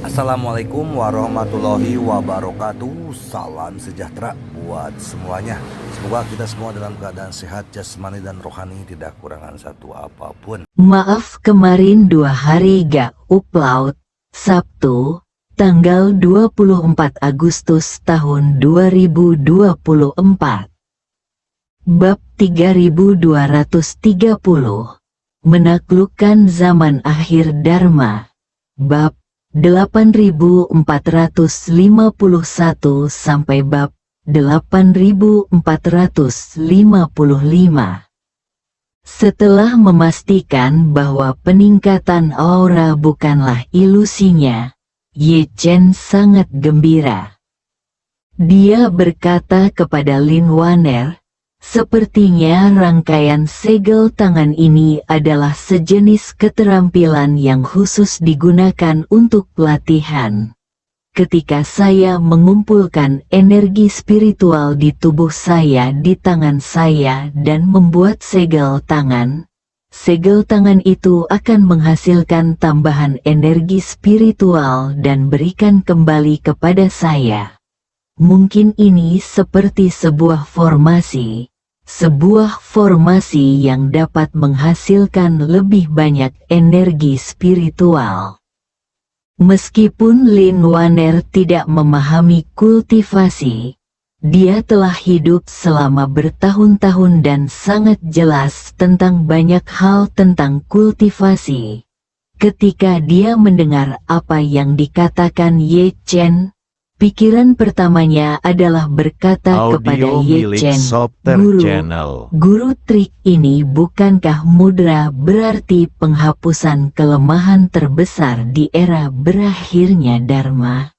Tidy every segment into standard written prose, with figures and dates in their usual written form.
Assalamualaikum warahmatullahi wabarakatuh. Salam sejahtera buat semuanya. Semoga kita semua dalam keadaan sehat jasmani dan rohani, tidak kurangan satu apapun. Maaf kemarin 2 hari gak upload. Sabtu, tanggal 24 Agustus tahun 2024. Bab 3230. Menaklukkan zaman akhir Dharma. Bab 8451 sampai bab 8455. Setelah memastikan bahwa peningkatan aura bukanlah ilusinya, Ye Chen sangat gembira. Dia berkata kepada Lin Waner, "Sepertinya rangkaian segel tangan ini adalah sejenis keterampilan yang khusus digunakan untuk pelatihan. Ketika saya mengumpulkan energi spiritual di tubuh saya di tangan saya dan membuat segel tangan itu akan menghasilkan tambahan energi spiritual dan berikan kembali kepada saya. Mungkin ini seperti sebuah formasi yang dapat menghasilkan lebih banyak energi spiritual." Meskipun Lin Waner tidak memahami kultivasi, dia telah hidup selama bertahun-tahun dan sangat jelas tentang banyak hal tentang kultivasi. Ketika dia mendengar apa yang dikatakan Ye Chen, pikiran pertamanya adalah berkata kepada Ye Chen, Guru trik ini bukankah mudra berarti penghapusan kelemahan terbesar di era berakhirnya Dharma?"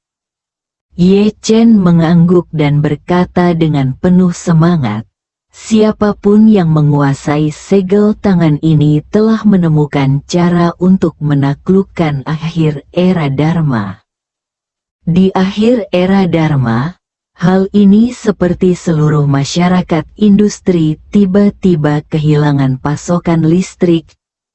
Ye Chen mengangguk dan berkata dengan penuh semangat, "Siapapun yang menguasai segel tangan ini telah menemukan cara untuk menaklukkan akhir era Dharma." Di akhir era Dharma, hal ini seperti seluruh masyarakat industri tiba-tiba kehilangan pasokan listrik.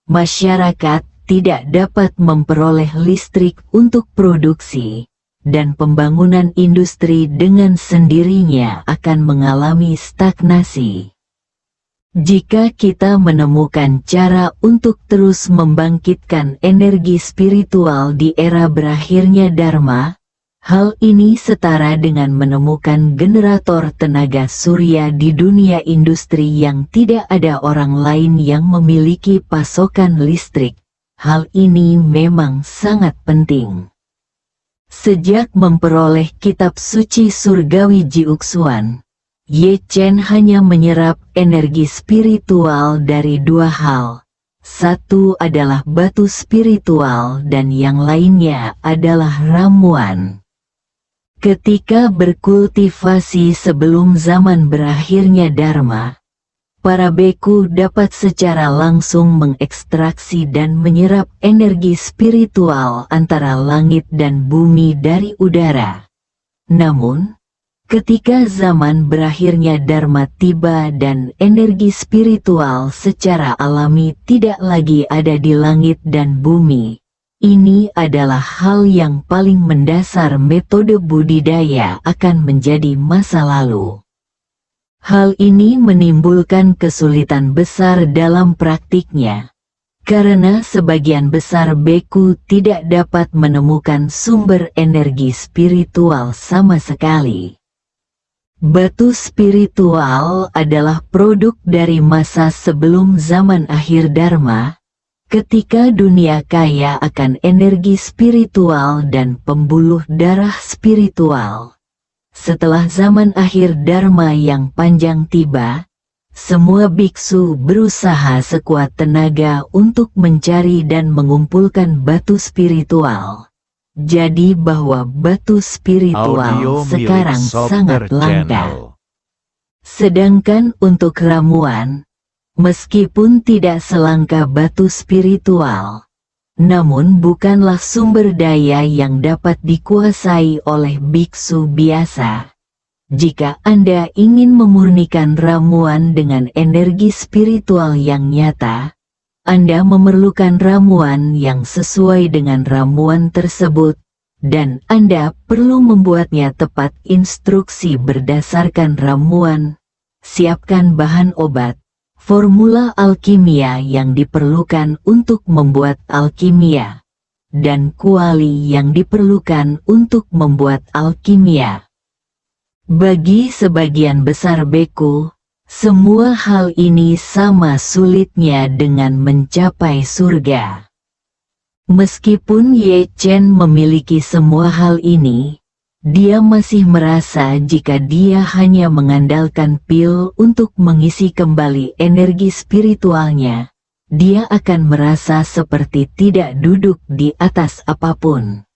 Masyarakat tidak dapat memperoleh listrik untuk produksi, dan pembangunan industri dengan sendirinya akan mengalami stagnasi. Jika kita menemukan cara untuk terus membangkitkan energi spiritual di era berakhirnya Dharma, hal ini setara dengan menemukan generator tenaga surya di dunia industri yang tidak ada orang lain yang memiliki pasokan listrik. Hal ini memang sangat penting. Sejak memperoleh kitab suci surgawi Jiuxuan, Ye Chen hanya menyerap energi spiritual dari 2 hal. Satu adalah batu spiritual dan yang lainnya adalah ramuan. Ketika berkultivasi sebelum zaman berakhirnya Dharma, para beku dapat secara langsung mengekstraksi dan menyerap energi spiritual antara langit dan bumi dari udara. Namun, ketika zaman berakhirnya Dharma tiba dan energi spiritual secara alami tidak lagi ada di langit dan bumi, ini adalah hal yang paling mendasar. Metode budidaya akan menjadi masa lalu. Hal ini menimbulkan kesulitan besar dalam praktiknya, karena sebagian besar beku tidak dapat menemukan sumber energi spiritual sama sekali. Batu spiritual adalah produk dari masa sebelum zaman akhir Dharma, ketika dunia kaya akan energi spiritual dan pembuluh darah spiritual. Setelah zaman akhir Dharma yang panjang tiba, semua biksu berusaha sekuat tenaga untuk mencari dan mengumpulkan batu spiritual. Jadi bahwa batu spiritual sekarang sangat langka. Sedangkan untuk ramuan, meskipun tidak selangka batu spiritual, namun bukanlah sumber daya yang dapat dikuasai oleh biksu biasa. Jika Anda ingin memurnikan ramuan dengan energi spiritual yang nyata, Anda memerlukan ramuan yang sesuai dengan ramuan tersebut, dan Anda perlu membuatnya tepat. Instruksi berdasarkan ramuan. Siapkan bahan obat, formula alkimia yang diperlukan untuk membuat alkimia, dan kuali yang diperlukan untuk membuat alkimia. Bagi sebagian besar beku, semua hal ini sama sulitnya dengan mencapai surga. Meskipun Ye Chen memiliki semua hal ini, dia masih merasa jika dia hanya mengandalkan pil untuk mengisi kembali energi spiritualnya, dia akan merasa seperti tidak duduk di atas apapun.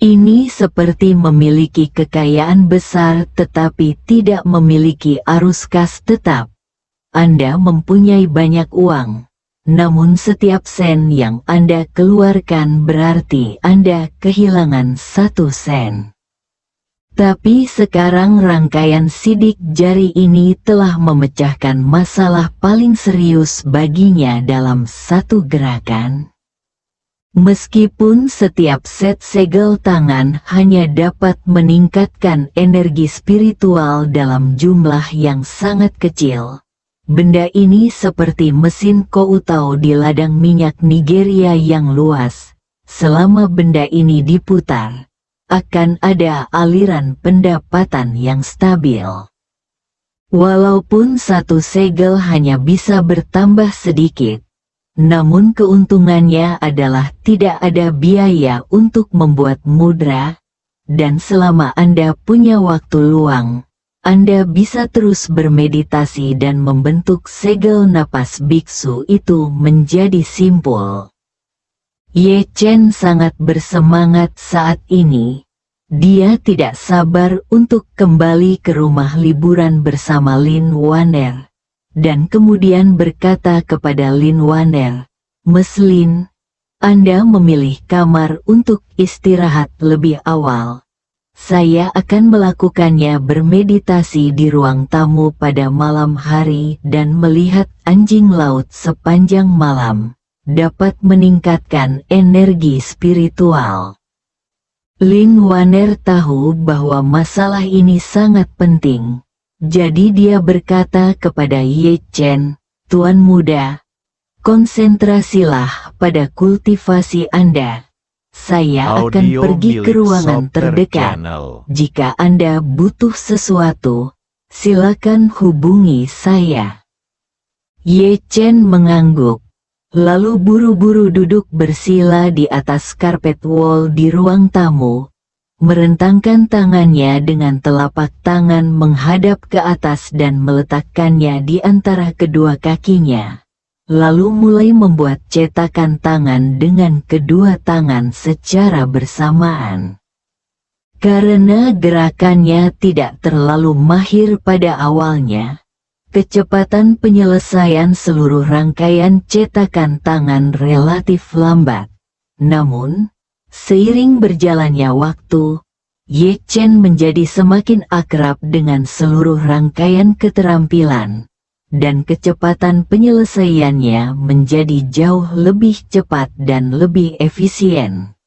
Ini seperti memiliki kekayaan besar tetapi tidak memiliki arus kas tetap. Anda mempunyai banyak uang, namun setiap sen yang Anda keluarkan berarti Anda kehilangan 1 sen. Tapi sekarang rangkaian sidik jari ini telah memecahkan masalah paling serius baginya dalam satu gerakan. Meskipun setiap set segel tangan hanya dapat meningkatkan energi spiritual dalam jumlah yang sangat kecil, benda ini seperti mesin koutau di ladang minyak Nigeria yang luas. Selama benda ini diputar, akan ada aliran pendapatan yang stabil. Walaupun satu segel hanya bisa bertambah sedikit, namun keuntungannya adalah tidak ada biaya untuk membuat mudra, dan selama Anda punya waktu luang, Anda bisa terus bermeditasi dan membentuk segel napas biksu itu menjadi simpul. Ye Chen sangat bersemangat saat ini. Dia tidak sabar untuk kembali ke rumah liburan bersama Lin Waner. Dan kemudian berkata kepada Lin Waner, "Miss Lin, Anda memilih kamar untuk istirahat lebih awal. Saya akan melakukannya bermeditasi di ruang tamu pada malam hari dan melihat anjing laut sepanjang malam, dapat meningkatkan energi spiritual." Lin Waner tahu bahwa masalah ini sangat penting. Jadi dia berkata kepada Ye Chen, "Tuan muda, konsentrasilah pada kultivasi Anda. Saya akan pergi ke ruangan terdekat. Jika Anda butuh sesuatu, silakan hubungi saya." Ye Chen mengangguk, lalu buru-buru duduk bersila di atas karpet wall di ruang tamu, merentangkan tangannya dengan telapak tangan menghadap ke atas dan meletakkannya di antara kedua kakinya, lalu mulai membuat cetakan tangan dengan kedua tangan secara bersamaan. Karena gerakannya tidak terlalu mahir pada awalnya, kecepatan penyelesaian seluruh rangkaian cetakan tangan relatif lambat. Namun, seiring berjalannya waktu, Ye Chen menjadi semakin akrab dengan seluruh rangkaian keterampilan, dan kecepatan penyelesaiannya menjadi jauh lebih cepat dan lebih efisien.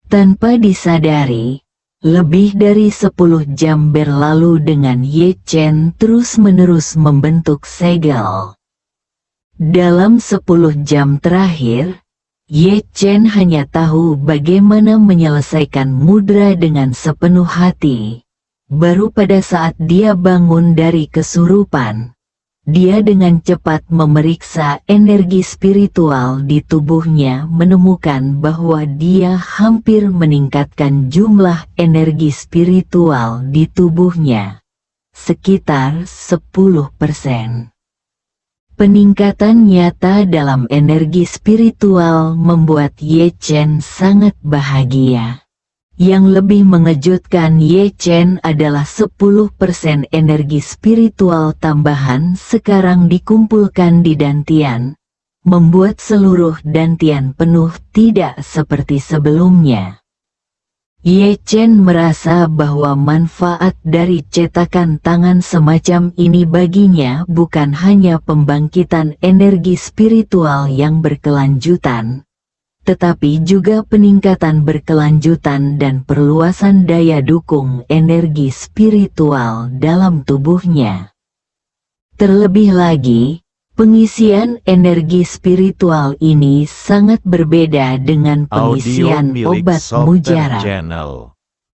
Tanpa disadari, lebih dari 10 jam berlalu dengan Ye Chen terus-menerus membentuk segel. Dalam 10 jam terakhir, Ye Chen hanya tahu bagaimana menyelesaikan mudra dengan sepenuh hati. Baru pada saat dia bangun dari kesurupan, dia dengan cepat memeriksa energi spiritual di tubuhnya, menemukan bahwa dia hampir meningkatkan jumlah energi spiritual di tubuhnya, sekitar 10%. Peningkatan nyata dalam energi spiritual membuat Ye Chen sangat bahagia. Yang lebih mengejutkan Ye Chen adalah 10% energi spiritual tambahan sekarang dikumpulkan di dantian, membuat seluruh dantian penuh tidak seperti sebelumnya. Ye Chen merasa bahwa manfaat dari cetakan tangan semacam ini baginya bukan hanya pembangkitan energi spiritual yang berkelanjutan, tetapi juga peningkatan berkelanjutan dan perluasan daya dukung energi spiritual dalam tubuhnya. Terlebih lagi, pengisian energi spiritual ini sangat berbeda dengan pengisian obat mujarab.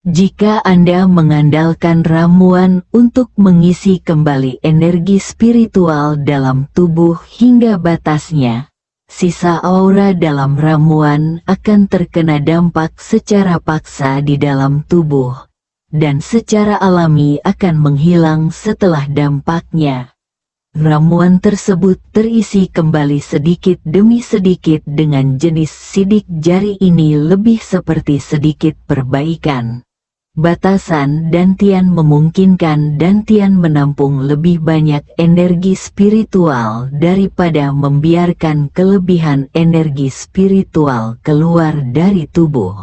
Jika Anda mengandalkan ramuan untuk mengisi kembali energi spiritual dalam tubuh hingga batasnya, sisa aura dalam ramuan akan terkena dampak secara paksa di dalam tubuh, dan secara alami akan menghilang setelah dampaknya. Ramuan tersebut terisi kembali sedikit demi sedikit dengan jenis sidik jari ini lebih seperti sedikit perbaikan. Batasan dantian memungkinkan dantian menampung lebih banyak energi spiritual daripada membiarkan kelebihan energi spiritual keluar dari tubuh.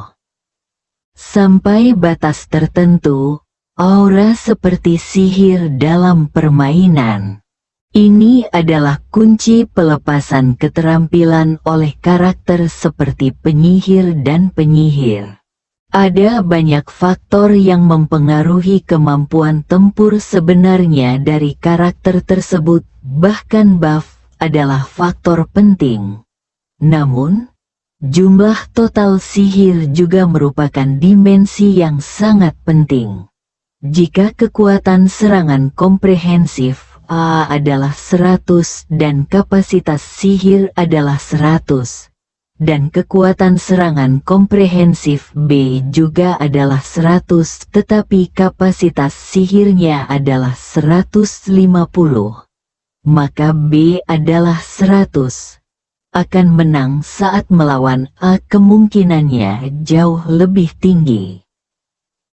Sampai batas tertentu, aura seperti sihir dalam permainan. Ini adalah kunci pelepasan keterampilan oleh karakter seperti penyihir dan penyihir. Ada banyak faktor yang mempengaruhi kemampuan tempur sebenarnya dari karakter tersebut, bahkan buff adalah faktor penting. Namun, jumlah total sihir juga merupakan dimensi yang sangat penting. Jika kekuatan serangan komprehensif A adalah 100 dan kapasitas sihir adalah 100, dan kekuatan serangan komprehensif B juga adalah 100 tetapi kapasitas sihirnya adalah 150, maka B adalah 100. Akan menang saat melawan A kemungkinannya jauh lebih tinggi.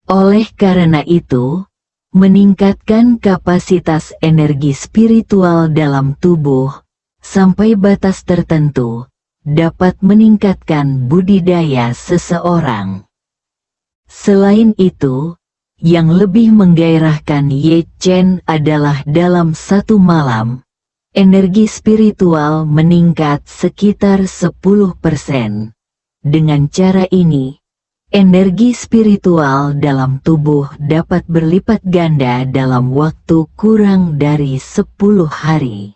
Oleh karena itu, meningkatkan kapasitas energi spiritual dalam tubuh sampai batas tertentu dapat meningkatkan budidaya seseorang. Selain itu, yang lebih menggairahkan Ye Chen adalah dalam satu malam, energi spiritual meningkat sekitar 10%. Dengan cara ini, energi spiritual dalam tubuh dapat berlipat ganda dalam waktu kurang dari 10 hari.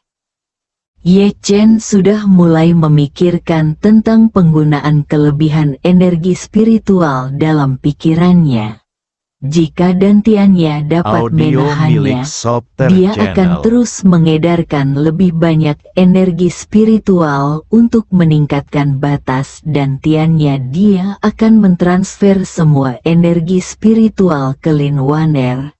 Ye Chen sudah mulai memikirkan tentang penggunaan kelebihan energi spiritual dalam pikirannya. Jika dantiannya dapat menahannya, dia akan terus mengedarkan lebih banyak energi spiritual untuk meningkatkan batas dantiannya. Dia akan mentransfer semua energi spiritual ke Lin Waner,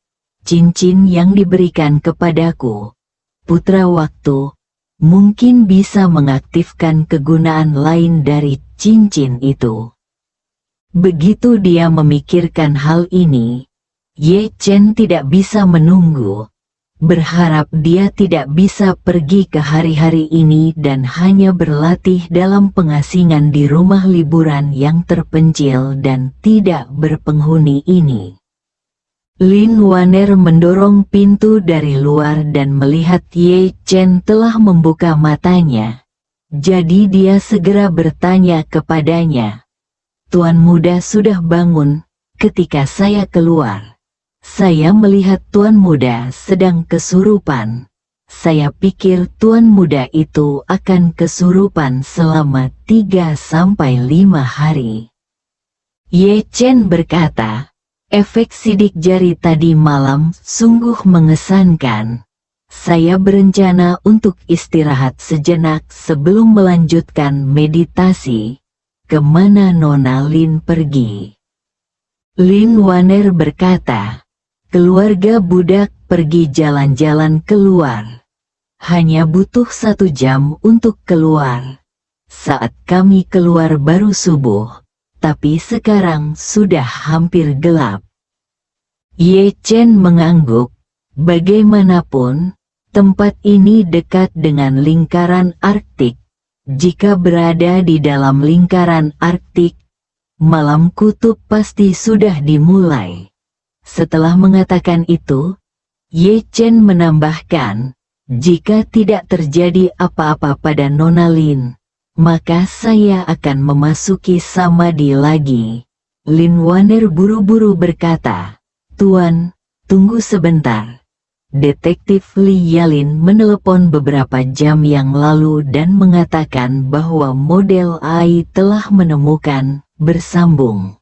cincin yang diberikan kepadaku. Putra waktu, mungkin bisa mengaktifkan kegunaan lain dari cincin itu. Begitu dia memikirkan hal ini, Ye Chen tidak bisa menunggu. Berharap dia tidak bisa pergi ke hari-hari ini dan hanya berlatih dalam pengasingan di rumah liburan yang terpencil dan tidak berpenghuni ini. Lin Waner mendorong pintu dari luar dan melihat Ye Chen telah membuka matanya. Jadi dia segera bertanya kepadanya, "Tuan muda sudah bangun ketika saya keluar. Saya melihat tuan muda sedang kesurupan. Saya pikir tuan muda itu akan kesurupan selama 3-5 hari." Ye Chen berkata, "Efek sidik jari tadi malam sungguh mengesankan. Saya berencana untuk istirahat sejenak sebelum melanjutkan meditasi. Kemana Nona Lin pergi?" Lin Waner berkata, "Keluarga budak pergi jalan-jalan keluar. Hanya butuh 1 jam untuk keluar. Saat kami keluar baru subuh, tapi sekarang sudah hampir gelap." Ye Chen mengangguk. Bagaimanapun, tempat ini dekat dengan lingkaran Arktik. Jika berada di dalam lingkaran Arktik, malam kutub pasti sudah dimulai. Setelah mengatakan itu, Ye Chen menambahkan, "Jika tidak terjadi apa-apa pada Nona Lin, maka saya akan memasuki Samadhi lagi. Lin Wander buru-buru berkata, "Tuan, tunggu sebentar." Detektif Li Yalin menelepon beberapa jam yang lalu dan mengatakan bahwa model AI telah menemukan, bersambung.